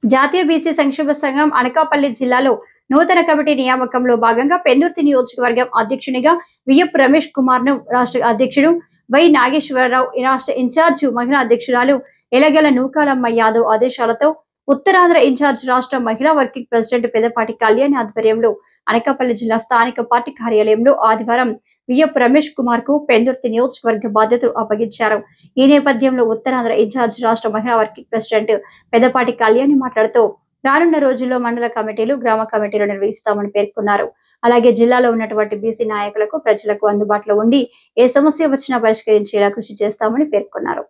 జాతీయ బీసీ సంక్షేమ సంఘం అనకాపల్లి జిల్లాలో నూతన కమిటీ నియామకంలో భాగంగా పెందుర్తి నియోజకవర్గం అధ్యక్షునిగా విఎఫ్ రమేష్ కుమార్ ను రాష్ట్ర అధ్యక్షుడు వై నాగేశ్వరరావు, రాష్ట్ర ఇన్ఛార్జ్ మహిళా అధ్యక్షురాలు ఎలగల నూకాలమ్మ యాదవ్ ఆదేశాలతో ఉత్తరాంధ్ర ఇన్ఛార్జ్ రాష్ట్ర మహిళా వర్కింగ్ ప్రెసిడెంట్ పెదపాటి కళ్యాణి ఆధ్వర్యంలో అనకాపల్లి జిల్లా స్థానిక పార్టీ కార్యాలయంలో ఆదివారం విఎఫ్ రమేష్ కుమార్ కు పెందుర్తి నియోజకవర్గ బాధ్యతలు అప్పగించారు. ఈ నేపథ్యంలో ఉత్తరాంధ్ర ఇన్ఛార్జ్ రాష్ట్ర మహిళా వర్కింగ్ ప్రెసిడెంట్ పెదపాటి కళ్యాణి మాట్లాడుతూ రానున్న రోజుల్లో మండల కమిటీలు, గ్రామ కమిటీలు నిర్వహిస్తామని పేర్కొన్నారు. అలాగే జిల్లాలో ఉన్నటువంటి బీసీ నాయకులకు, ప్రజలకు అందుబాటులో ఉండి ఏ సమస్య వచ్చినా పరిష్కరించేలా కృషి చేస్తామని పేర్కొన్నారు.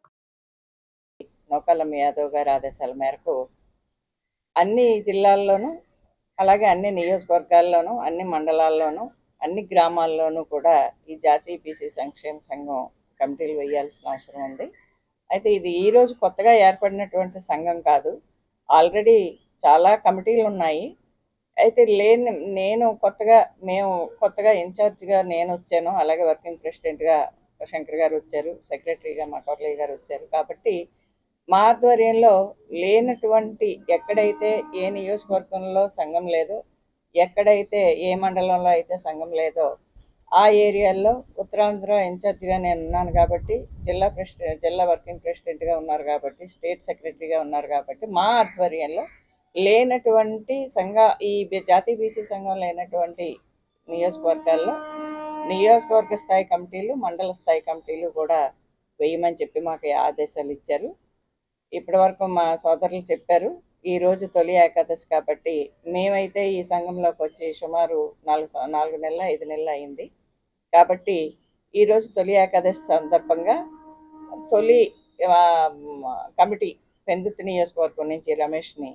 నూకాలమ్మ యాదవ్ గారి ఆదేశాల మేరకు అన్ని జిల్లాల్లోనూ, అలాగే అన్ని నియోజకవర్గాల్లోనూ, అన్ని మండలాల్లోనూ, అన్ని గ్రామాల్లోనూ కూడా ఈ జాతీయ బీసీ సంక్షేమ సంఘం కమిటీలు వేయాల్సిన అవసరం ఉంది. అయితే ఇది ఈరోజు కొత్తగా ఏర్పడినటువంటి సంఘం కాదు. ఆల్రెడీ చాలా కమిటీలు ఉన్నాయి. అయితే మేము కొత్తగా ఇన్ఛార్జ్గా నేను వచ్చాను. అలాగే వర్కింగ్ ప్రెసిడెంట్గా శంకర్ గారు వచ్చారు, సెక్రటరీగా మకవర్లయ్య గారు వచ్చారు. కాబట్టి మా ఆధ్వర్యంలో లేనటువంటి, ఎక్కడైతే ఏ నియోజకవర్గంలో సంఘం లేదో, ఎక్కడైతే ఏ మండలంలో అయితే సంఘం లేదో ఆ ఏరియాల్లో ఉత్తరాంధ్ర ఇన్ఛార్జిగా నేను ఉన్నాను కాబట్టి, జిల్లా వర్కింగ్ ప్రెసిడెంట్గా ఉన్నారు కాబట్టి, స్టేట్ సెక్రటరీగా ఉన్నారు కాబట్టి, మా ఆధ్వర్యంలో లేనటువంటి ఈ జాతీయ బీసీ సంఘం లేనటువంటి నియోజకవర్గాల్లో నియోజకవర్గ స్థాయి కమిటీలు, మండల స్థాయి కమిటీలు కూడా వేయమని చెప్పి మాకు ఆదేశాలు ఇచ్చారు. ఇప్పటి వరకు మా సోదరులు చెప్పారు. ఈరోజు తొలి ఏకాదశి కాబట్టి మేమైతే ఈ సంఘంలోకి వచ్చి సుమారు 4 నెలల 5 నెలలు అయింది. కాబట్టి ఈరోజు తొలి ఏకాదశి సందర్భంగా తొలి కమిటీ పెందుర్తి నియోజకవర్గం నుంచి రమేష్ని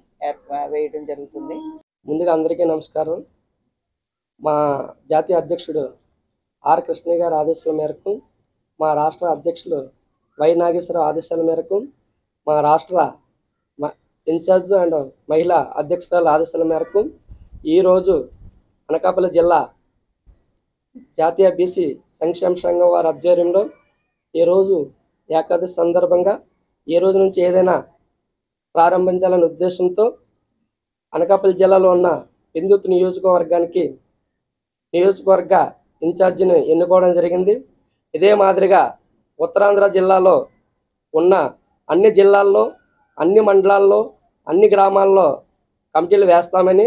వేయడం జరుగుతుంది. ముందుగా అందరికీ నమస్కారం. మా జాతీయ అధ్యక్షుడు ఆర్ కృష్ణయ్య గారి ఆదేశాల మేరకు, మా రాష్ట్ర అధ్యక్షులు వై నాగేశ్వరరావు ఆదేశాల మేరకు, మా రాష్ట్ర ఇన్ఛార్జ్ అండ్ మహిళా అధ్యక్షురాల ఆదేశాల మేరకు ఈరోజు అనకాపల్లి జిల్లా జాతీయ బీసీ సంక్షేమ సంఘం వారి ఆధ్వర్యంలో ఈరోజు ఏకాదశి సందర్భంగా ఈ రోజు నుంచి ఏదైనా ప్రారంభించాలనే ఉద్దేశంతో అనకాపల్లి జిల్లాలో ఉన్న పెందుర్తి నియోజకవర్గానికి నియోజకవర్గ ఇన్ఛార్జిని ఎన్నుకోవడం జరిగింది. ఇదే మాదిరిగా ఉత్తరాంధ్ర జిల్లాలో ఉన్న అన్ని జిల్లాల్లో, అన్ని మండలాల్లో, అన్ని గ్రామాల్లో కమిటీలు వేస్తామని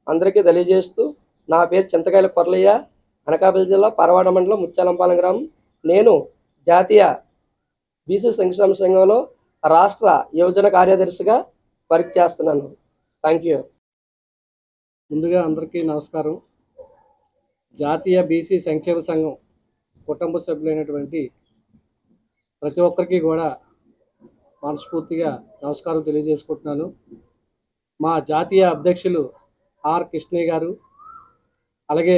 అందరికీ తెలియజేస్తూ, నా పేరు చింతకాయల కొర్లయ్య, అనకాపల్లి జిల్లా పరవాడ మండలం ముత్యాలంపాలెం గ్రామం. నేను జాతీయ బీసీ సంక్షేమ సంఘంలో రాష్ట్ర యువజన కార్యదర్శిగా వర్క్ చేస్తున్నాను. Thank you. ముందుగా అందరికీ నమస్కారం. జాతీయ బీసీ సంక్షేమ సంఘం కుటుంబ సభ్యులైనటువంటి ప్రతి ఒక్కరికి కూడా మనస్ఫూర్తిగా నమస్కారం తెలియజేసుకుంటున్నాను. మా జాతీయ అధ్యక్షులు ఆర్ కృష్ణయ్య గారు, అలాగే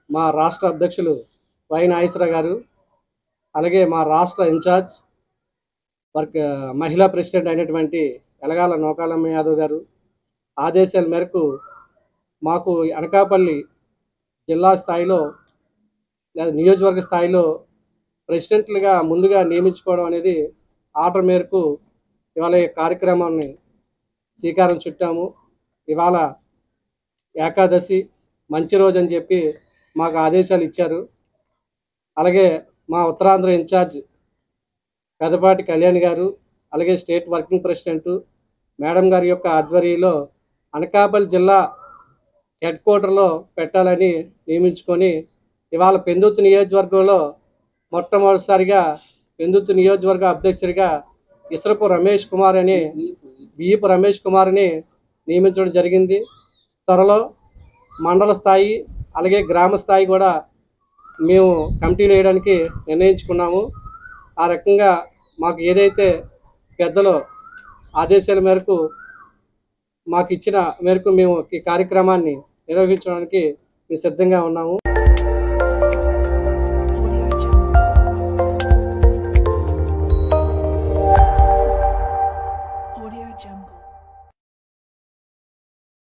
మా రాష్ట్ర అధ్యక్షులు వై నాగేశ్వరరావు గారు, అలాగే మా రాష్ట్ర ఇన్ఛార్జ్ మహిళా ప్రెసిడెంట్ అయినటువంటి ఎలగాల నూకాలమ్మ యాదవ్ గారు ఆదేశాల మేరకు మాకు అనకాపల్లి జిల్లా స్థాయిలో లేదా నియోజకవర్గ స్థాయిలో ప్రెసిడెంట్లుగా ముందుగా నియమించుకోవడం అనేది ఆర్డర్ మేరకు ఇవాళ ఈ కార్యక్రమాన్ని శ్రీకారం చుట్టాము. ఇవాళ ఏకాదశి మంచి రోజు అని చెప్పి మాకు ఆదేశాలు ఇచ్చారు. అలాగే మా ఉత్తరాంధ్ర ఇన్ఛార్జ్ పెదపాటి కళ్యాణి గారు, అలాగే స్టేట్ వర్కింగ్ ప్రెసిడెంట్ మేడం గారి యొక్క ఆధ్వర్యంలో అనకాపల్లి జిల్లా హెడ్ క్వార్టర్లో పెట్టాలని నియమించుకొని ఇవాళ పెందుర్తి నియోజకవర్గంలో మొట్టమొదటిసారిగా పెందుర్తి నియోజకవర్గ అధ్యక్షుడిగా విఎఫ్ రమేష్ కుమార్ని నియమించడం జరిగింది. త్వరలో మండల స్థాయి అలాగే గ్రామ స్థాయి కూడా మేము కమిటీలు వేయడానికి నిర్ణయించుకున్నాము. ఆ రకంగా మాకు ఏదైతే పెద్దలు ఆదేశాల మేరకు మాకు ఇచ్చిన మేరకు మేము ఈ కార్యక్రమాన్ని నిర్వహించడానికి మేము సిద్ధంగా ఉన్నాము.